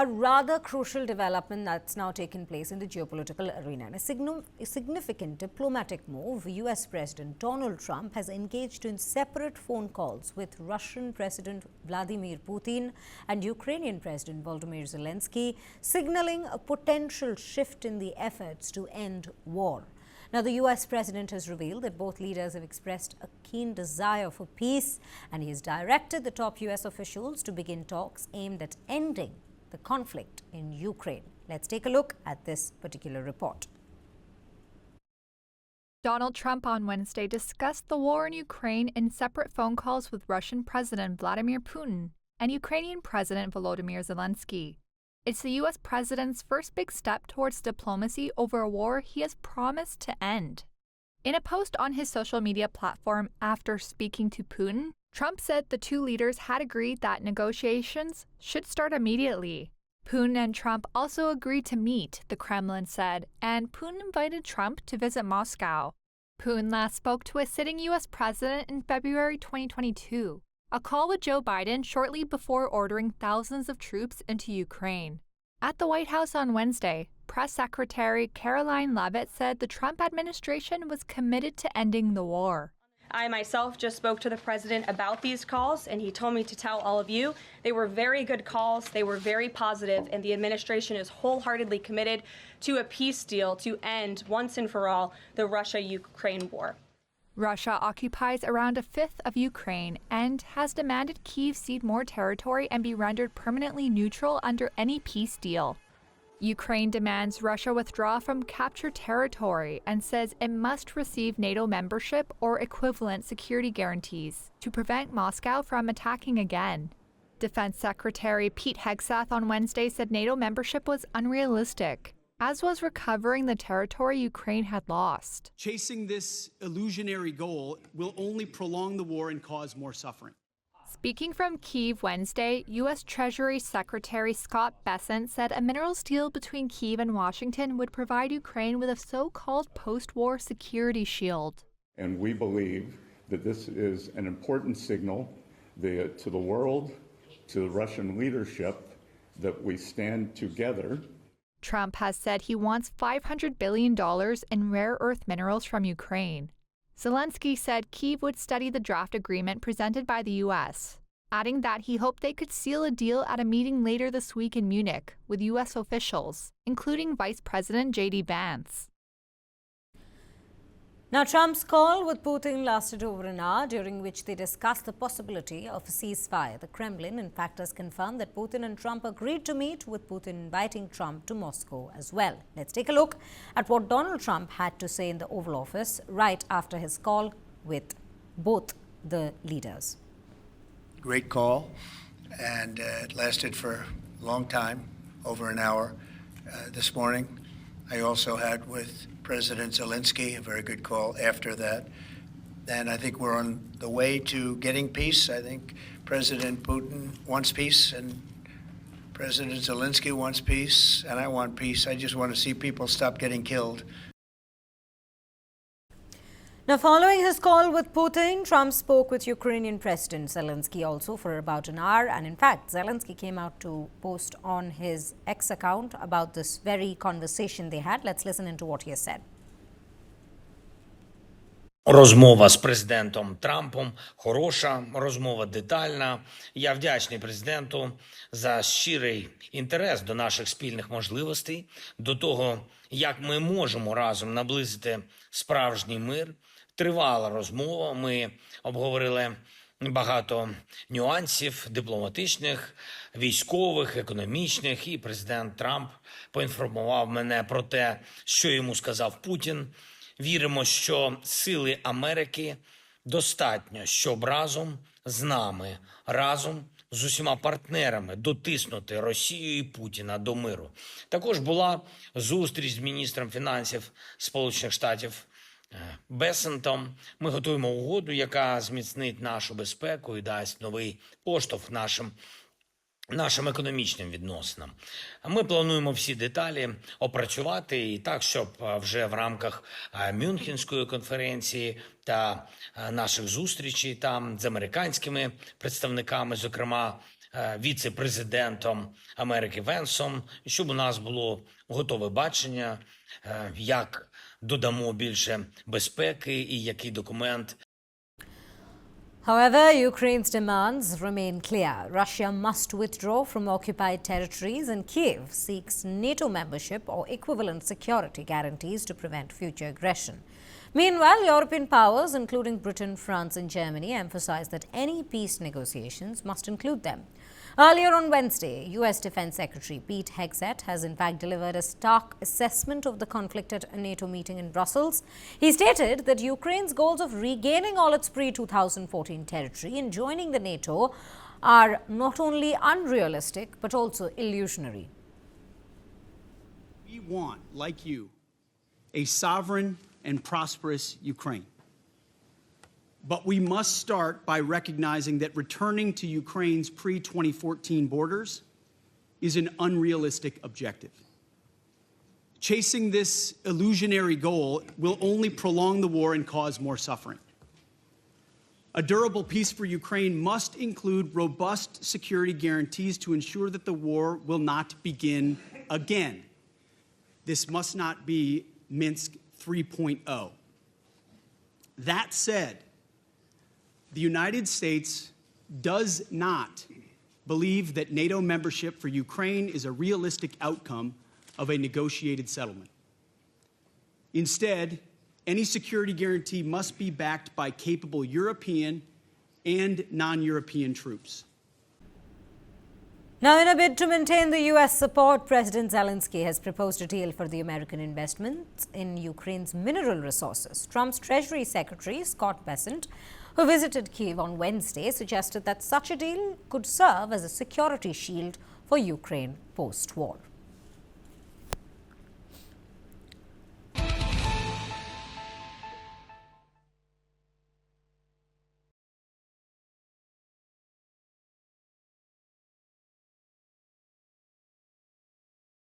a rather crucial development that's now taken place in the geopolitical arena. In a significant diplomatic move, US President Donald Trump has engaged in separate phone calls with Russian President Vladimir Putin and Ukrainian President Volodymyr Zelenskiy, signaling a potential shift in the efforts to end war. Now, the US president has revealed that both leaders have expressed a keen desire for peace, and he has directed the top US officials to begin talks aimed at ending the conflict in Ukraine. Let's take a look at this particular report. Donald Trump on Wednesday discussed the war in Ukraine in separate phone calls with Russian President Vladimir Putin and Ukrainian President Volodymyr Zelenskiy. It's the U.S. president's first big step towards diplomacy over a war he has promised to end. In a post on his social media platform after speaking to Putin, Trump said the two leaders had agreed that negotiations should start immediately. Putin and Trump also agreed to meet, the Kremlin said, and Putin invited Trump to visit Moscow. Putin last spoke to a sitting U.S. president in February 2022. A call with Joe Biden shortly before ordering thousands of troops into Ukraine. At the White House on Wednesday, Press Secretary Caroline Leavitt said the Trump administration was committed to ending the war. I myself just spoke to the president about these calls, and he told me to tell all of you they were very good calls, they were very positive, and the administration is wholeheartedly committed to a peace deal to end once and for all the Russia-Ukraine war. Russia occupies around a fifth of Ukraine and has demanded Kyiv cede more territory and be rendered permanently neutral under any peace deal. Ukraine demands Russia withdraw from captured territory and says it must receive NATO membership or equivalent security guarantees to prevent Moscow from attacking again. Defense Secretary Pete Hegseth on Wednesday said NATO membership was unrealistic, as was recovering the territory Ukraine had lost. Chasing this illusionary goal will only prolong the war and cause more suffering. Speaking from Kyiv Wednesday, U.S. Treasury Secretary Scott Bessent said a minerals deal between Kyiv and Washington would provide Ukraine with a so-called post-war security shield. And we believe that this is an important signal to the world, to the Russian leadership, that we stand together. Trump has said he wants $500 billion in rare earth minerals from Ukraine. Zelenskiy said Kyiv would study the draft agreement presented by the U.S., adding that he hoped they could seal a deal at a meeting later this week in Munich with U.S. officials, including Vice President J.D. Vance. Now, Trump's call with Putin lasted over an hour, during which they discussed the possibility of a ceasefire. The Kremlin, in fact, has confirmed that Putin and Trump agreed to meet, with Putin inviting Trump to Moscow as well. Let's take a look at what Donald Trump had to say in the Oval Office right after his call with both the leaders. Great call, and it lasted for a long time, over an hour this morning. I also had with President Zelenskiy a very good call after that. And I think we're on the way to getting peace. I think President Putin wants peace, and President Zelenskiy wants peace, and I want peace. I just want to see people stop getting killed. Now, following his call with Putin, Trump spoke with Ukrainian President Zelenskiy also for about an hour. And in fact, Zelenskiy came out to post on his X account about this very conversation they had. Let's listen into what he has said. Розмова з президентом Трампом хороша, розмова детальна. Я вдячний президенту за щирий інтерес до наших спільних можливостей, до того, як ми можемо разом наблизити справжній мир. Тривала розмова, ми обговорили багато нюансів дипломатичних, військових, економічних, і президент Трамп поінформував мене про те, що йому сказав Путін. Віримо, що сили Америки достатньо, щоб разом з нами, разом з усіма партнерами дотиснути Росію і Путіна до миру. Також була зустріч з міністром фінансів Сполучених Штатів Бесентом. Ми готуємо угоду, яка зміцнить нашу безпеку і дасть новий поштовх нашим економічним відносинам. Ми плануємо всі деталі опрацювати і так, щоб вже в рамках Мюнхенської конференції та наших зустрічей там з американськими представниками, зокрема віце-президентом Америки Венсом, щоб у нас було готове бачення, як додамо більше безпеки і який документ. However, Ukraine's demands remain clear. Russia must withdraw from occupied territories and Kyiv seeks NATO membership or equivalent security guarantees to prevent future aggression. Meanwhile, European powers, including Britain, France and Germany, emphasized that any peace negotiations must include them. Earlier on Wednesday, U.S. Defense Secretary Pete Hegseth has in fact delivered a stark assessment of the conflict at a NATO meeting in Brussels. He stated that Ukraine's goals of regaining all its pre-2014 territory and joining the NATO are not only unrealistic but also illusionary. We want, like you, a sovereign and prosperous Ukraine. But we must start by recognizing that returning to Ukraine's pre-2014 borders is an unrealistic objective. Chasing this illusionary goal will only prolong the war and cause more suffering. A durable peace for Ukraine must include robust security guarantees to ensure that the war will not begin again. This must not be Minsk 3.0. That said, the United States does not believe that NATO membership for Ukraine is a realistic outcome of a negotiated settlement. Instead, any security guarantee must be backed by capable European and non-European troops. Now, in a bid to maintain the U.S. support, President Zelenskiy has proposed a deal for the American investments in Ukraine's mineral resources. Trump's Treasury Secretary, Scott Bessent, who visited Kyiv on Wednesday, suggested that such a deal could serve as a security shield for Ukraine post-war.